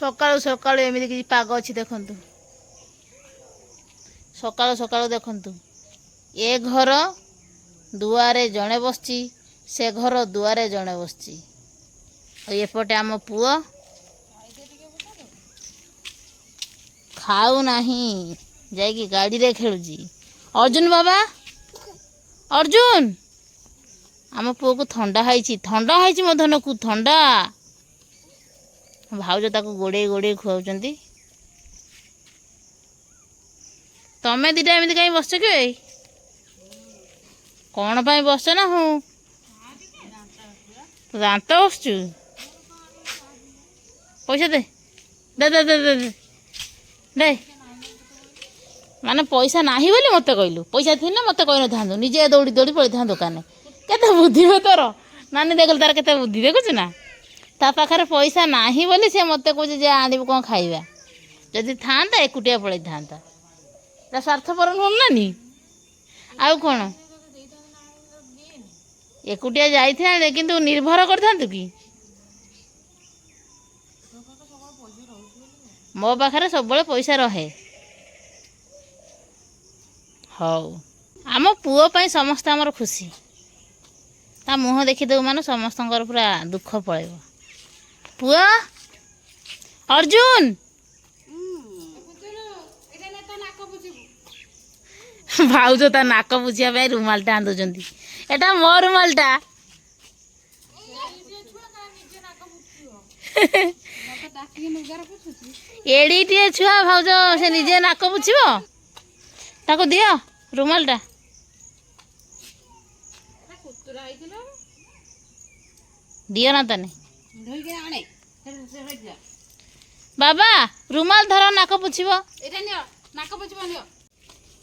सकाळु सकाळु एमती किसी पाग अच्छी देखु सकाळु सकाळु देखु ए घर दुआरे जड़े बसची से घर दुआरे जड़े बसची एपटे आम पुआ खाऊ नहीं जाइकी गाड़ी रे खेलुची। अर्जुन बाबा अर्जुन आम पुआ को ठंडा है मो धन को ठंडा भाउज ताको गोड़े गोड़े खुआउचंती। तमें दीटा एमती कहीं बस कि कौन पाई बस ना हूँ दांत बसचु पैसा दे दे दे दे दे दे माने पैसा नाही बोली मत कहलु पैसा थी ना मत कही न था निजे दौड़ी दौड़ी पड़े था दुकान केते बुद्धि तोर नानी देखल तार केते बुद्धि देखुच ना ता पाखरे पैसा नाही बोली से मत कहे जे आनिब कौन खाइबा जदि था एकुटिया पड़े था स्वार्थपर नुह नानी आउ कौन एकुटिया जाइए किंतु निर्भर कर कि मो पाखे सब पैसा रहे। हौ आम पुओ पाई समस्त आमर खुशी ता मुह देखीदेव मान समस्त पूरा दुख पड़ेब। पुआ अर्जुन भाउज ता नाक बुझिया रुमालटा आंदुचंती एटा मो रुमालटा एड़ीटे छुआ भाउज से निजे नाक बुझिब ताको दियो रुमालटा दियो ना तने बाबा रुमाल धर नाक बुझिब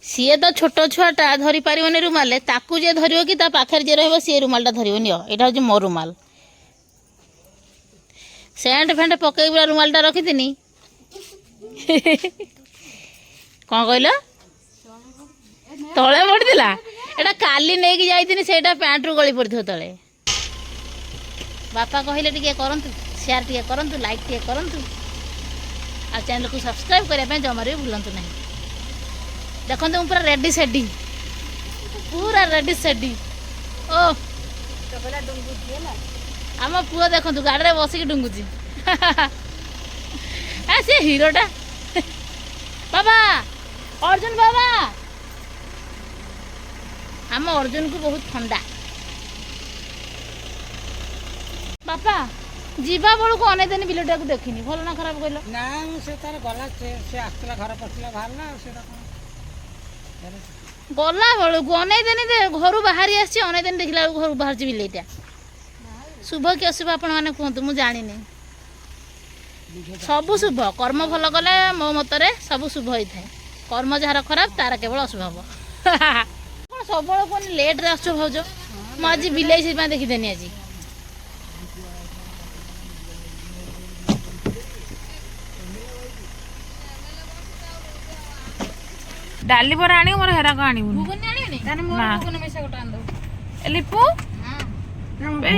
सीए तो छोट छुआटा धरी पारिबनी रुमाल ताकू जे धरियो कि ता पाखर जे रहबो सी रुमालटा धरियो नियो एटा होची मो रुमाल सेंट फेंट पकई पूरा रुमालटा रखिथिनी कौन कहलो तले पड़िला एटा काली नेकी जाइथिनी सेटा पैंट रु गली पड़थियो तले बापा कहले टिके करंतु शेयर टिके करंतु लाइक टिके करंतु आ चैनल को सब्सक्राइब करिया पे जमा रे भूलंतु नहीं। देखो तुम पूरा रेडी सेडी पूरा रेडी सेडी ओ आम पुआ देखु गाड़ी में बसिक डुंगुची सी हीरोटा बाबा अर्जुन बाबा आम अर्जुन को बहुत ठंडा बापा जीवा बड़ू को अने दिन बिलटा को देखनी भल ना खराब कहल ना से तार गला से आसला घर पछला बाहर ना से गला बड़ू को अने दिन घर बाहरी आसी अने दिन देखला घर बाहर बिलेटा शुभ कि अशुभ आपण मैंने कहतु मु जानी सबु शुभ कर्म भल कले मो मतरे सब शुभ होता है कर्म जार खराब तार केवल अशुभ हम सब कौन लेट रे आस भाज मुझे बिलाई से देखीदेनी आज डाली पर आनी मोर हेरा को आनी लिपू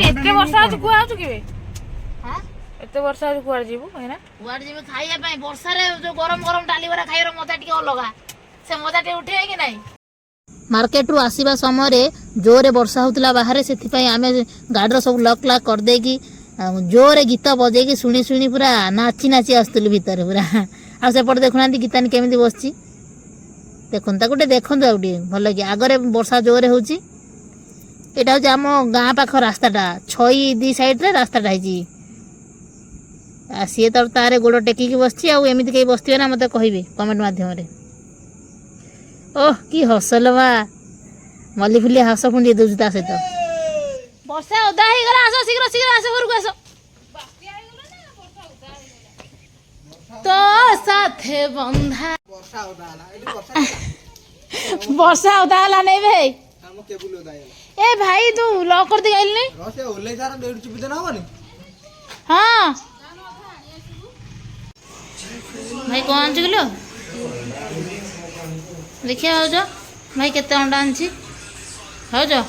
एते वर्षा आज कुआ आजु केबे हां एते वर्षा आज कुआ जीवु हैना कुआ जीवु खाइया पई वर्षा रे जो गरम गरम डाली बरा खाइर मजा टिके अलगा से मजा टे उठे कि नाही। मार्केट रु आसीबा समय रे जोरे वर्षा होतला बाहर सेथि पई आमे गाडर सब लक लक कर दे की जोरे गीत बजे की सुनी सुनी पूरा नाची नाची आस्तुल भीतर पूरा आ सेपट देखुनांती गीतानी केमिति बसची देखन ता गुटे देखन आउडी भल कि आगरे वर्षा जोरे होची एटा हो आम गाँ पाख रास्ताटा छई दी साइड रे रास्ताटा है सी तो तारे गोड़ टेकिकी बसची आमती कहीं बसवे ना मत कहे कमेंट मध्यम ओह कि हसल बा मल्ली फुली हस फुंडी दूसरी ता सहित वर्षा ओदा हो गला आस शीघ्र शीघ्र आस घर को आस तो साथे बंधा वर्षा ओदा हला नहीं भाई ए भाई तू लॉक कर दे आइल नहीं रसे ओले सारा डेढ़ चिपी देना होगा नहीं हां भाई कौन चलो देखिए हो जो भाई केते अंडा आंची हो जो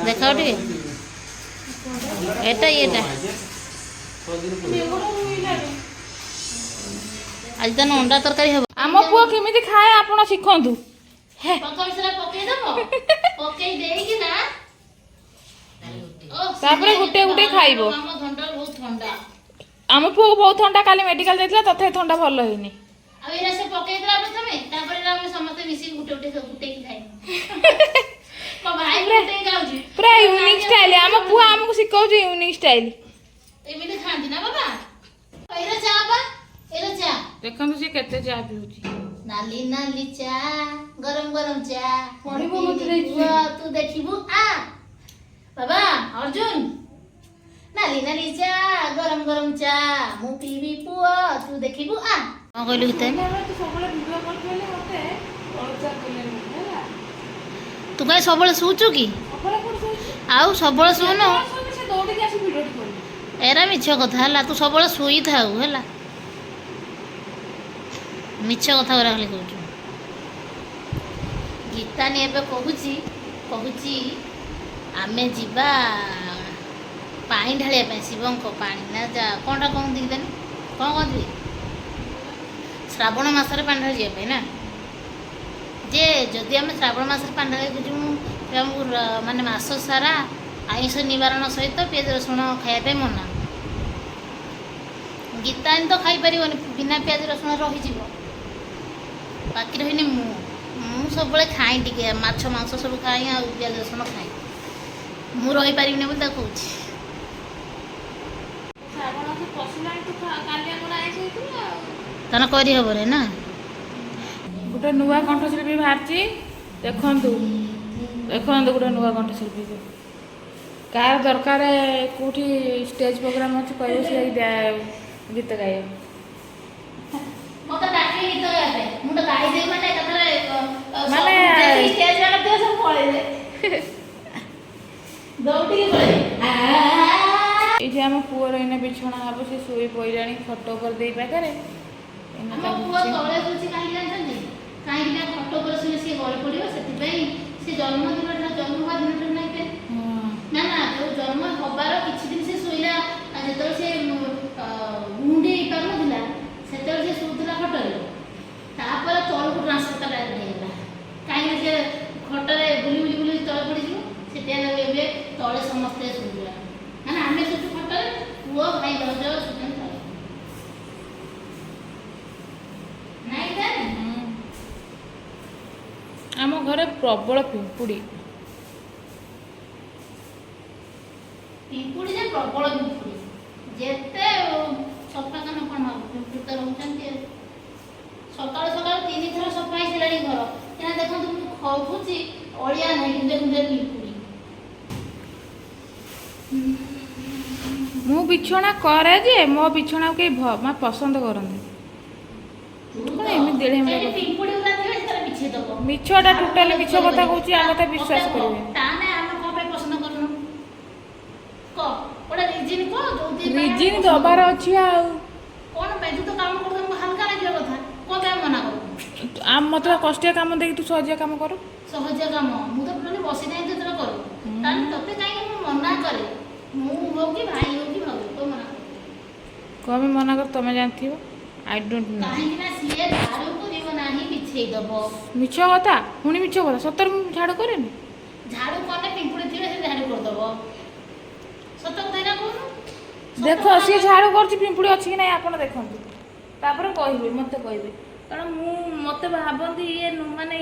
देखाओ टे एटा ଆଜି ତାହେଲେ ଅଣ୍ଡା ତରକାରୀ ହବ। ଆମ ପୁଅ କେମିତି ଖାଏ ଆପଣ ଶିଖନ୍ତୁ। ପକେଇ ଦେଇକି ନା ତାପରେ ଗୋଟେ ଗୋଟେ ଖାଇବ। ଆମ ପୁଅକୁ ବହୁତ ଥଣ୍ଡା, କାଲି ମେଡିକାଲ ଯାଇଥିଲା ତଥାପି ଥଣ୍ଡା ଭଲ ହେଇନି। ଆଉ ଏରା ସେ ପକେଇଦେଲା ପ୍ରଥମେ, ତାପରେ ଆମେ ସମସ୍ତେ ମିଶିକି ଗୋଟେ ଖାଇବୁ। ମୋ ଭାଇ ଗୋଟେ ଯାଉଛି ପୁରା ୟୁନିକ୍ ଷ୍ଟାଇଲ। ଆମ ପୁଅ ଆମକୁ ଶିଖଉଛି ୟୁନିକ୍ ଷ୍ଟାଇଲ। ଏମିତି ଖାଆନ୍ତି ନା ବାବା? ଏଇରା ଚା ବା, ଏଇରା ଚା ଦେଖନ୍ତୁ ସେ କେତେ ଚା ପିଉଛି। ନାଲି ନାଲି ଚା, ଗରମ ଗରମ ଚା ପଢିବ ମତେ ତୁ ଦେଖିବୁ। ବାବା ଅର୍ଜୁନ, ନାଲି ନାଲି ଚା, ଗରମ ଗରମ ଚା ମୁଁ ପିଇବି ପୁଅ, ତୁ ଦେଖିବୁ। କଣ କହିଲୁ ଗୀତା? ତୁ କାହିଁ ସବୁବେଳେ ଶୁଉଛୁ କି? ଆଉ ସବୁବେଳେ ଶୁଉନୁ, ଏରା ମିଛ କଥା ହେଲା। ତୁ ସବୁବେଳେ ଶୋଇଥାଉ ହେଲା, ମିଛ କଥା ଗୁରା ଖାଲି କହୁଛୁ। ଗୀତାନି ଏବେ କହୁଛି ଆମେ ଯିବା ପାଣି ଢାଳିବା ପାଇଁ, ଶିବଙ୍କ ପାଣି ନା ଯା କ'ଣଟା କହନ୍ତି ଗୀତାନି, କ'ଣ କହନ୍ତି? ଶ୍ରାବଣ ମାସରେ ପାଣି ଢାଳି ଯିବା ପାଇଁ ନା, ଯେ ଯଦି ଆମେ ଶ୍ରାବଣ ମାସରେ ପାଣି ଢାଳିବାକୁ ଯିବୁ ଆମକୁ ମାନେ ମାସ ସାରା ଆଇଁଷ ନିବାରଣ ସହିତ ପିଆଜ ରସୁଣ ଖାଇବା ପାଇଁ ମନା। ଗୀତାନି ତ ଖାଇପାରିବନି, ବିନା ପିଆଜ ରସୁଣ ରହିଯିବ। ବାକି ରହିନି ମୁଁ ସବୁବେଳେ ଖାଇ ଟିକେ ମାଛ ମାଂସ ସବୁ ଖାଇ, ଆଉ ପିଆଜ ରସୁଣ ଖାଇ, ମୁଁ ରହିପାରିବିନି ବୋଲି ତାକୁ କହୁଛି। ତାହେଲେ କରିହେବନି ନା। ଗୋଟେ ନୂଆ କଣ୍ଠଶିଳ୍ପୀ ବାହାରିଛି, ଦେଖନ୍ତୁ ଗୋଟେ ନୂଆ କଣ୍ଠଶିଳ୍ପୀ। କାହାର ଦରକାର କେଉଁଠି ଷ୍ଟେଜ ପ୍ରୋଗ୍ରାମ ଅଛି କହିବ, ସେ ଗୀତ ଗାଇବ। ମତେ ଡାକି ଗୀତ ଗାଇବା ପାଇଁ, ମୁଁ ତ ଗାଇଦେବି ମାନେ ଏକାଥରେ ମାନେ ଷ୍ଟେଜ ମାନଙ୍କର ସବୁ ପଳେଇବେ, ଦୌଡ଼ିକି ପଳେଇବେ। ଏଇଠି ଆମ ପୁଅର ଏଇନା ବିଛଣା ହବ, ସେ ଶୋଇ ପଇଲାଣି ଖଟ ଉପରେ ଦେଇ ପାଖରେ। ଆମ ପୁଅ ତଳେ ଶୋଇଛି କାହିଁକି ଜାଣିଛନ୍ତି? କାହିଁକି ନା ଖଟ ଉପରେ ଶୋଇଲେ ସିଏ ଗଳି ପଡ଼ିବ, ସେଥିପାଇଁ ସେ ଜନ୍ମଦିନଟା ଜନ୍ମ ହବା ଦିନଟା ନାଇଁ ନା ଯୋଉ ଜନ୍ମ ହବାର କିଛି ଦିନ ସେ ଶୋଇଲା, ଯେତେବେଳେ ସେ ଗୁଣ୍ଡି ହେଇପାରୁନଥିଲା ସେତେବେଳେ ସେ ଶୋଉଥିଲା ଖଟରେ, ତାପରେ ତଳକୁ ଟ୍ରାନ୍ସଫର ହେଇଗଲା। କାହିଁକି ସେ ଖଟରେ ବୁଲି ତଳେ ପଡ଼ିଯିବ, ସେଥିପାଇଁ ଏବେ ତଳେ ସମସ୍ତେ ଶୋଇଲା। ମାନେ ଆମେ ଶୋଉଛୁ ଖଟରେ, ପୁଅ ଭାଇ ଭାଉଜ ଶୋଉଛନ୍ତି ତଳେ। ନାଇଁ ତାହେଲେ ଆମ ଘରେ ପ୍ରବଳ ପିମ୍ପୁଡ଼ି ଯେ ପ୍ରବଳ ପିମ୍ପୁଡ଼ି, ଯେତେ ସଫା କାମ କ'ଣ ହବ, ପିମ୍ପୁଡ଼ି ତ ରହୁଛନ୍ତି। ସକାଳୁ 3 ଥର ସଫା ହେଇସାରିଲାଣି ଘର, କାହିଁକିନା ଦେଖନ୍ତୁ ମୁଁ ଖୋଜୁଛି ଅଳିଆ ନାହିଁ, କିନ୍ତୁ ପିମ୍ପୁଡ଼ି। ମୁଁ ବିଛଣା କରେ ଯେ ମୋ ବିଛଣାକୁ କେହି ପସନ୍ଦ କରନ୍ତି। ମିଛଟା ଟୋଟାଲି ମିଛ କଥା କହୁଛି, ଆମେ ତ ବିଶ୍ୱାସ କରିବେନି। ରିଜିନ୍ ଦବାର ଅଛି ଆଉ ମତେ କଷ୍ଟିଆ କାମ ଦେଇକି ତୁ ସହଜିଆ କାମ କରୁ। ସହଜିଆ କାମ ମୁଁ ତ ବସିଥାଏ ଯେତେବେଳେ କରୁ, ତାହେଲେ ତତେ କାହିଁକି ମୁଁ ମନା କରେ? ମୁଁ ହଉ କି ଭାଇ ହଉ କି ଭାଉ ତ ମନା କରେ। କଣ ମନା କର, ତମେ ଜାଣିଥିବ। I don't know. କାହିଁକି ନା ସିଏ ଝାଡୁ କରିବ ନାହିଁ, ବିଛେଇ ଦବ। ମିଛ କଥା, ପୁଣି ମିଛ କଥା। ସତରେ ମୁଁ ଝାଡୁ କରେନି। ଝାଡୁ କଲେ ପିମ୍ପୁଡ଼ି ଥିବେ, ସେ ଝାଡୁ କରିଦବ। ସତ କଥା ନା କହୁନୁ? ଦେଖ ସିଏ ଝାଡୁ କରୁଛି, ପିମ୍ପୁଡ଼ି ଅଛି କି ନାହିଁ ଆପଣ ଦେଖନ୍ତୁ, ତାପରେ କହିବେ, ମତେ କହିବେ। କାରଣ ମତେ ଭାବନ୍ତି ମାନେ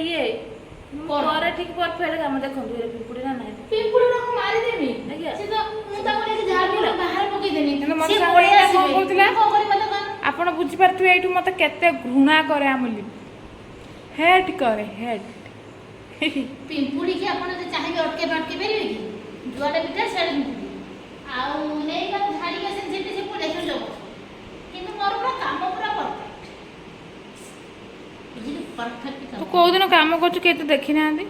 ପରେ ଠିକ ପରଫେକ୍ଟ କାମ। ଦେଖନ୍ତୁ ଏ ପିମ୍ପୁଡ଼ି ନା ନାହିଁ, ପିମ୍ପୁଡ଼ି କୁ ମାରିଦେବି। ସେ ତ ମୁଁ ତାକୁ ନେଇକି ଝାଡୁ ବାହାରେ ପକେଇଦେବି। ମତେ ସାଙ୍ଗରେ କଣ କହୁଥିଲା, ଆପଣ ବୁଝିପାରୁଥିବେ ଏଇଠୁ ମତେ କେତେ ଘୃଣା କରେ। ଆମଲି ହେଟ୍ କରେ, ହେଟ୍। ପିମ୍ପୁଡ଼ି କି ଆପଣ ଯଦି ଚାହିଁବେ ଅଟକେଇ ପାରିବେ କି? ଯୁଆଡ଼େ ଭିତରେ ସିଆଡ଼େ ପିମ୍ପୁଡ଼ି। ଆଉ ନେଇ ତାକୁ ଝାଡ଼ିକି ଆସି ଯେମିତି ସେ ପୁଣି ଦେଖି ଦେବ, କିନ୍ତୁ ମୋର ପୁରା କାମ ପୁରା ପରଫେକ୍ଟ। ତୁ କୋଉଦିନ କାମ କରୁଛୁ କେହି ତ ଦେଖିନାହାନ୍ତି?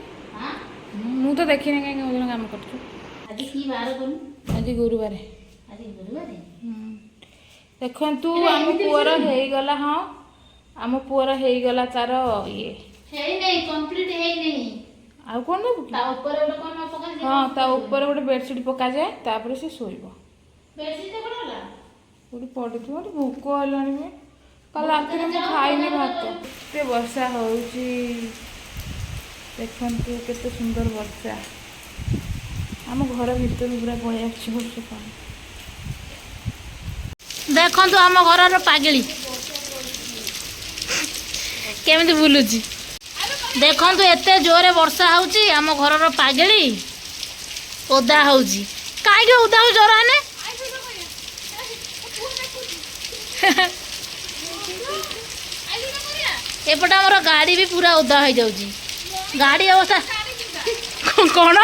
ମୁଁ ତ ଦେଖିନି କାହିଁ କୋଉଦିନ କାମ କରୁଛୁ। ଆଜି କି ବାର କଲୁ? ଆଜି ଗୁରୁବାର। ଆଜି ଗୁରୁବାର? ଦେଖନ୍ତୁ ଆମ ପୁଅର ହେଇଗଲା, ହଁ ଆମ ପୁଅର ହେଇଗଲା ତାର ହେଇନେଇ, କମ୍ପ୍ଲିଟ ହେଇନେଇ। ଆଉ କ'ଣ ଦେବୁ? ତା ଉପରେ ଗୋଟେ କ'ଣ ପକାଯାଏ? ହଁ, ତା ଉପରେ ଗୋଟେ ବେଡସିଟ୍ ପକାଯାଏ, ତାପରେ ସେ ଶୋଇବ। ବେଡସିଟ୍ କ'ଣ ହେଲା? କୋଉଠି ପଡ଼ିଥିବ, ଭୋକ ହେଲାଣି ବି। କାଲି ରାତିରେ ମୁଁ ଖାଇନି ଭାତ। ଏତେ ବର୍ଷା ହେଉଛି, ଦେଖନ୍ତୁ କେତେ ସୁନ୍ଦର ବର୍ଷା। ଆମ ଘର ଭିତରୁ ପୁରା ପଳେଇ ଆସୁଛି ବର୍ଷା ପାଣି। ଦେଖନ୍ତୁ ଆମ ଘରର ପାଗିଳି କେମିତି ବୁଲୁଛି। ଦେଖନ୍ତୁ ଏତେ ଜୋରେ ବର୍ଷା ହେଉଛି, ଆମ ଘରର ପାଗିଳି ଓଦା ହେଉଛି। କାହିଁକି ଓଦା ହେଉଛି ଜରାନେ? ଏପଟେ ଆମର ଗାଡ଼ି ବି ପୁରା ଓଦା ହେଇଯାଉଛି। ଗାଡ଼ି ଅବସ୍ଥା କ'ଣ?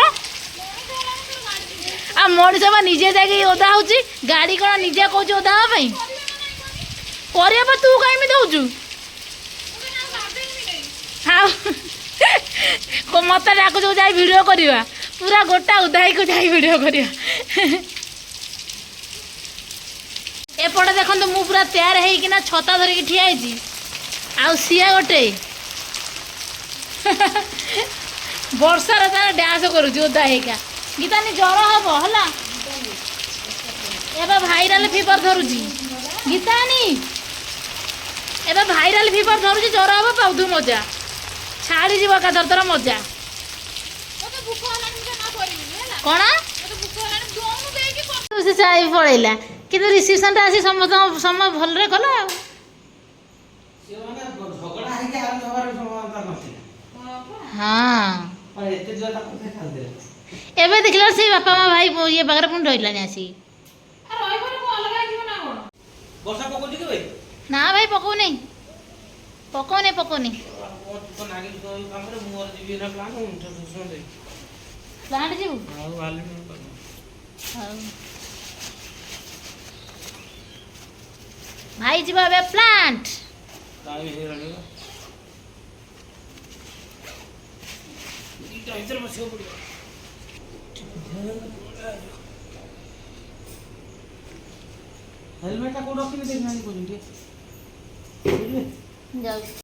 ଆଉ ମଣିଷ ବା ନିଜେ ଯାଇକି ଓଦା ହେଉଛି, ଗାଡ଼ି କ'ଣ ନିଜେ କହୁଛି ଓଦା ହେବା ପାଇଁ? କରିବା ବା, ତୁ କାହିଁକି ଦେଉଛୁ? ଆଉ ମତେ ଡାକୁଛୁ ଯାଇ ଭିଡ଼ିଓ କରିବା, ପୁରା ଗୋଟା ଓଦା ହେଇକି ଯାଇ ଭିଡ଼ିଓ କରିବା। ଏପଟେ ଦେଖନ୍ତୁ ମୁଁ ପୁରା ତୟାର ହେଇକିନା ଛତା ଧରିକି ଠିଆ ହେଇଛି, ଆଉ ସିଏ ଗୋଟେ ବର୍ଷାରେ ତାର ଡ୍ୟାନ୍ସ କରୁଛି ଓଦା ହେଇକା। ଗୀତାନି ଜ୍ୱର ହବ ହେଲା, ଏବେ ଭାଇରାଲ ଫିଭର ଧରୁଛି। ଗୀତାନି ଏବେ ଭାଇରାଲ ଫିଭର ଧରୁଛି, ଜ୍ୱର ହବ, ପାଉଥିବ ମଜା, ଛାଡ଼ିଯିବ ଏକାଥର ତୋର ମଜା। କ'ଣ ସେ ଚାଇ ପଳେଇଲା, କିନ୍ତୁ ରିସେପସନଟା ଆସି ସମସ୍ତଙ୍କ ସମୟ ଭଲରେ କଲା। ଆଉ ହଁ ଏବେ ଦେଖିଲା ସେ ବାପା ମା ଭାଇ ଇଏ ପାଖରେ ପୁଣି ରହିଲାନି ଆସିକି। ନା ଭାଇ ପକଉନି, ପକଉନି ପକଉନି। ପ୍ଲାଣ୍ଟ ଯିବୁ? ହଉ ଭାଇ ଯିବ ଏବେ ପ୍ଲାଣ୍ଟ। हेलमेट को रखी देखना नहीं। ଯାଉଛି।